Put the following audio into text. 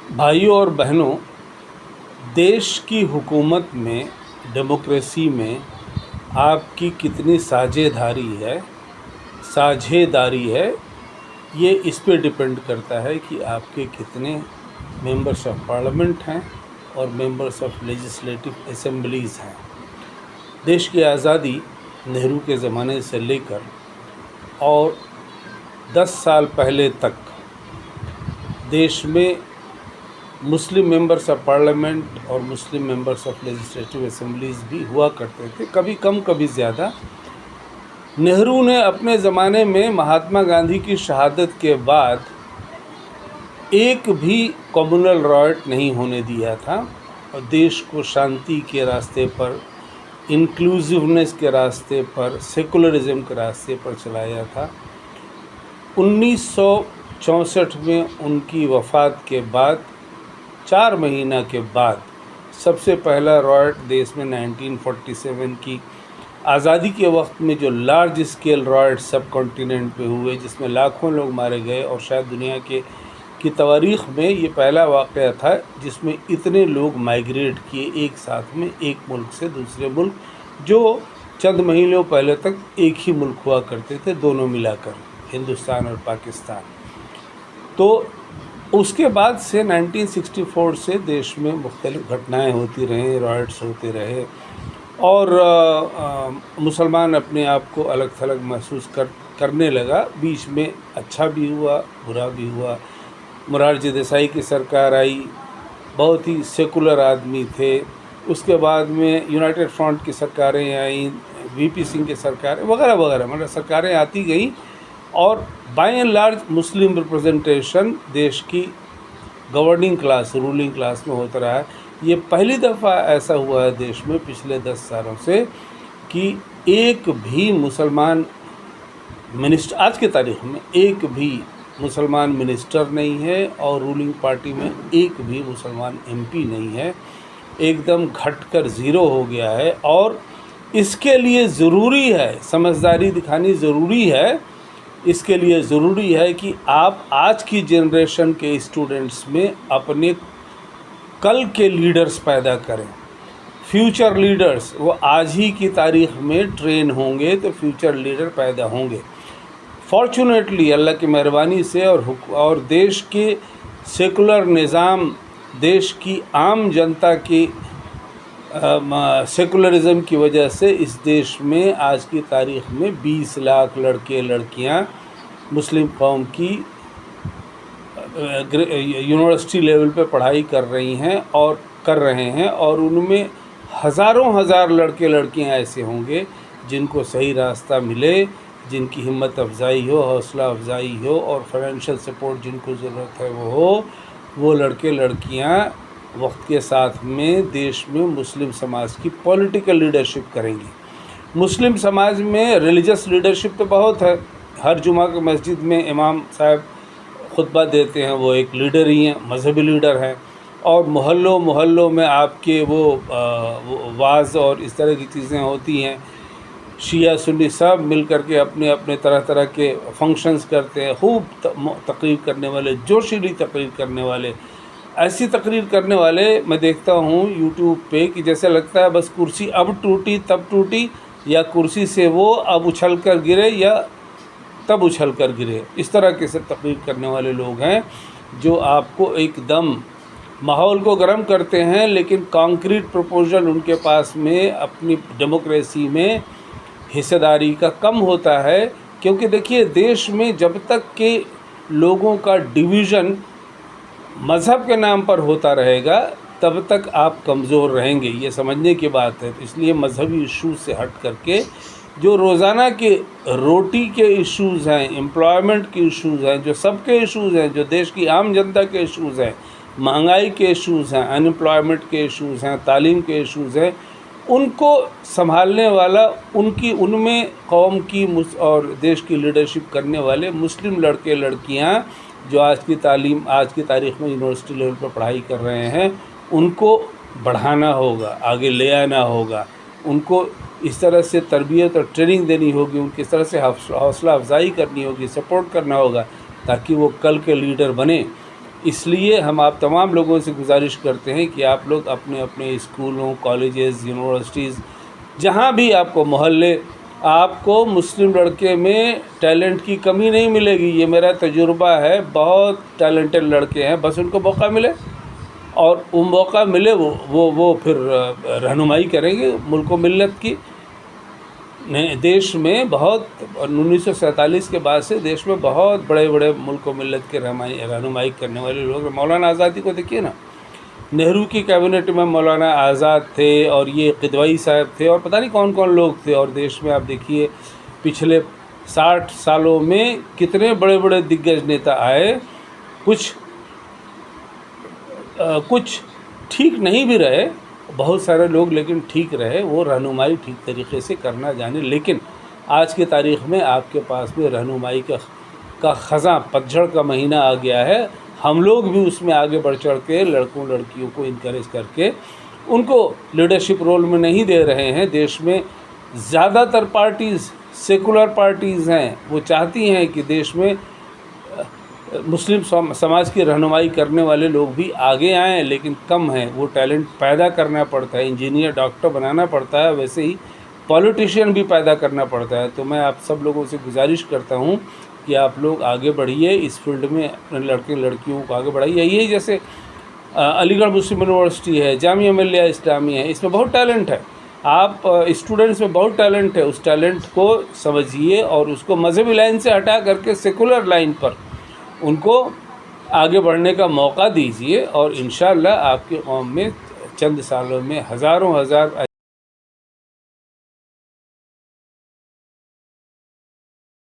भाइयों और बहनों, देश की हुकूमत में, डेमोक्रेसी में आपकी कितनी साझेदारी है, ये इस पे डिपेंड करता है कि आपके कितने मेंबर्स ऑफ पार्लियामेंट हैं और मेंबर्स ऑफ लेजिस्लेटिव असेंबलीज़ हैं। देश की आज़ादी नेहरू के ज़माने से लेकर और 10 साल पहले तक देश में मुस्लिम मेंबर्स ऑफ पार्लियामेंट और Muslim members of legislative assemblies भी हुआ करते थे, कभी कम कभी ज़्यादा। नेहरू ने अपने ज़माने में महात्मा गांधी की शहादत के बाद एक भी कम्युनल राइट नहीं होने दिया था और देश को शांति के रास्ते पर, इंक्लूसिवनेस के रास्ते पर, सेकुलरिज्म के रास्ते पर चलाया था। 1964 में उनकी वफ़ात के बाद 4 महीना के बाद सबसे पहला राइट देश में 1947 की आज़ादी के वक्त में जो लार्ज स्केल राइट सब कॉन्टिनेंट पे हुए, जिसमें लाखों लोग मारे गए और शायद दुनिया की तारीख़ में ये पहला वाक़या था जिसमें इतने लोग माइग्रेट किए एक साथ में, एक मुल्क से दूसरे मुल्क, जो चंद महीनों पहले तक एक ही मुल्क हुआ करते थे, दोनों मिलाकर, हिंदुस्तान और पाकिस्तान। तो उसके बाद से 1964 से देश में मुख्तलिफ़ घटनाएं होती रहीं, राइट्स होते रहे और मुसलमान अपने आप को अलग थलग महसूस करने लगा। बीच में अच्छा भी हुआ, बुरा भी हुआ। मोरारजी देसाई की सरकार आई, बहुत ही सेकुलर आदमी थे। उसके बाद में यूनाइटेड फ्रंट की सरकारें आईं, वीपी सिंह की सरकार वगैरह वगैरह, मतलब सरकारें आती गई और by and large Muslim representation देश की गवर्निंग क्लास, रूलिंग क्लास में होता रहा है। ये पहली दफ़ा ऐसा हुआ है देश में पिछले 10 सालों से कि एक भी मुसलमान मिनिस्टर, आज की तारीख़ में एक भी मुसलमान मिनिस्टर नहीं है और रूलिंग पार्टी में एक भी मुसलमान एमपी नहीं है। एकदम घटकर ज़ीरो हो गया है और इसके लिए ज़रूरी है, समझदारी दिखानी ज़रूरी है। इसके लिए ज़रूरी है कि आप आज की जनरेशन के स्टूडेंट्स में अपने कल के लीडर्स पैदा करें, फ्यूचर लीडर्स। वो आज ही की तारीख़ में ट्रेन होंगे तो फ्यूचर लीडर पैदा होंगे। फॉर्चुनेटली अल्लाह की मेहरबानी से और देश के सेकुलर निज़ाम, देश की आम जनता की सेकुलरिज़म की वजह से इस देश में आज की तारीख़ में 20 लाख लड़के लड़कियां मुस्लिम कौम की यूनिवर्सिटी लेवल पे पढ़ाई कर रही हैं और कर रहे हैं और उनमें हज़ारों हज़ार लड़के लड़कियां ऐसे होंगे जिनको सही रास्ता मिले, जिनकी हिम्मत अफजाई हो, हौसला अफजाई हो और फाइनेंशियल सपोर्ट जिनको ज़रूरत है वो हो। वो लड़के लड़कियां वक्त के साथ में देश में मुस्लिम समाज की पॉलिटिकल लीडरशिप करेंगी। मुस्लिम समाज में रिलीजियस लीडरशिप तो बहुत है। हर जुमा की मस्जिद में इमाम साहब खुतबा देते हैं, वो एक लीडर ही हैं, मजहबी लीडर हैं। और मोहल्लों में आपके वो वाज़ और इस तरह की चीज़ें होती हैं। शिया सुन्नी सब मिल कर के अपने अपने तरह तरह के फंक्शंस करते हैं। खूब तकरीर करने वाले, जोशीली तकरीर करने वाले, ऐसी तकरीर करने वाले मैं देखता हूँ यूट्यूब पे कि जैसे लगता है बस कुर्सी अब टूटी तब टूटी, या कुर्सी से वो अब उछल कर गिरे या तब उछल कर गिरे। इस तरह के से तकरीर करने वाले लोग हैं जो आपको एकदम माहौल को गर्म करते हैं, लेकिन कॉन्क्रीट प्रपोजल उनके पास में अपनी डेमोक्रेसी में हिस्सेदारी का कम होता है। क्योंकि देखिए, देश में जब तक के लोगों का डिवीज़न मज़हब के नाम पर होता रहेगा तब तक आप कमज़ोर रहेंगे, ये समझने की बात है। तो इसलिए मजहबी इशूज़ से हट करके जो रोज़ाना के रोटी के इश्यूज़ हैं, एम्प्लॉयमेंट के इश्यूज़ हैं, जो सबके इश्यूज़ हैं, जो देश की आम जनता के इश्यूज़ हैं, महंगाई के इश्यूज़ हैं, अनएम्प्लॉयमेंट के इश्यूज़ हैं, तालीम के इश्यूज़ हैं, उनको संभालने वाला, उनमें कौम की और देश की लीडरशिप करने वाले मुस्लिम लड़के लड़कियां जो आज की तारीख़ में यूनिवर्सिटी लेवल पर पढ़ाई कर रहे हैं, उनको बढ़ाना होगा, आगे ले आना होगा। उनको इस तरह से तरबियत और ट्रेनिंग देनी होगी, उनकी इस तरह से हौसला अफजाई करनी होगी, सपोर्ट करना होगा ताकि वो कल के लीडर बने। इसलिए हम आप तमाम लोगों से गुजारिश करते हैं कि आप लोग अपने अपने स्कूलों, कॉलेजेस, यूनिवर्सिटीज़, जहाँ भी आपको मोहल्ले, आपको मुस्लिम लड़के में टैलेंट की कमी नहीं मिलेगी। ये मेरा तजुर्बा है, बहुत टैलेंटेड लड़के हैं, बस उनको मौका मिले और वो मौका मिले वो फिर रहनुमाई करेंगे मुल्क व मिल्लत की। देश में बहुत 1947 के बाद से देश में बहुत बड़े बड़े मुल्क व मिल्लत के रहनुमाई करने वाले लोग। मौलाना आज़ादी को देखिए ना, नेहरू की कैबिनेट में मौलाना आज़ाद थे और ये किदवाई साहब थे और पता नहीं कौन कौन लोग थे। और देश में आप देखिए पिछले 60 सालों में कितने बड़े बड़े दिग्गज नेता आए। कुछ ठीक नहीं भी रहे, बहुत सारे लोग, लेकिन ठीक रहे, वो रहनुमाई ठीक तरीके से करना जाने। लेकिन आज की तारीख़ में आपके पास में रहनुमाई का ख़ज़ां, पतझड़ का महीना आ गया है। हम लोग भी उसमें आगे बढ़ चढ़ के लड़कों लड़कियों को इनकरेज करके उनको लीडरशिप रोल में नहीं दे रहे हैं। देश में ज़्यादातर पार्टीज़ सेकुलर पार्टीज़ हैं, वो चाहती हैं कि देश में मुस्लिम समाज की रहनुमाई करने वाले लोग भी आगे आएँ, लेकिन कम हैं। वो टैलेंट पैदा करना पड़ता है, इंजीनियर डॉक्टर बनाना पड़ता है, वैसे ही पॉलिटिशियन भी पैदा करना पड़ता है। तो मैं आप सब लोगों से गुजारिश करता हूँ कि आप लोग आगे बढ़िए, इस फील्ड में अपने लड़के लड़कियों को आगे बढ़ाइए। यही जैसे अलीगढ़ मुस्लिम यूनिवर्सिटी है, जामिया मिल्लिया इस्लामिया है, इसमें बहुत टैलेंट है। आप स्टूडेंट्स में बहुत टैलेंट है, उस टैलेंट को समझिए और उसको मज़हबी लाइन से हटा करके सेकुलर लाइन पर उनको आगे बढ़ने का मौका दीजिए और इंशाअल्लाह आपके कौम में चंद सालों में हज़ारों हज़ार